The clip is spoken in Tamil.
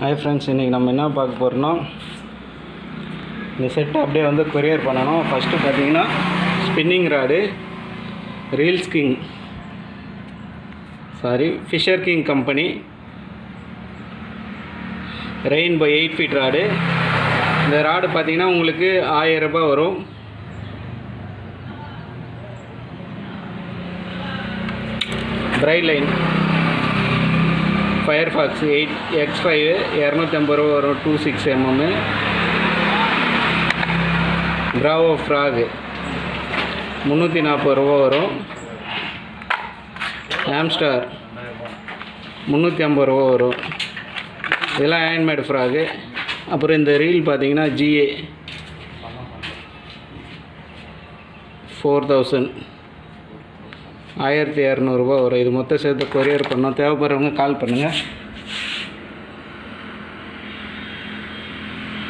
ஹாய் ஃப்ரெண்ட்ஸ், இன்றைக்கி நம்ம என்ன பார்க்க போகிறோம்னா, இந்த செட்டை அப்படியே வந்து கொரியர் பண்ணணும். ஃபஸ்ட்டு பார்த்தீங்கன்னா spinning rod Fisher King company Rainbow 8 feet rod. இந்த ராடு பார்த்தீங்கன்னா உங்களுக்கு 1000 ரூபாய் வரும். பிரைட் லைன் ஃபயர்ஃபாக்ஸ் 8x5 250 ரூபா வரும். 26 mm. பிராவோ ஃப்ராக் 340 ரூபா வரும். ஆம்ஸ்டார் 350 ரூபா வரும். இதெல்லாம் ஹேண்ட்மேட் ஃப்ராகு. அப்புறம் இந்த ரீல் பார்த்தீங்கன்னா GA 4000 1200 ரூபா வரும். இது மொத்தம் சேர்த்து கொரியர் பண்ணோம். தேவைப்படுறவங்க கால் பண்ணுங்கள்.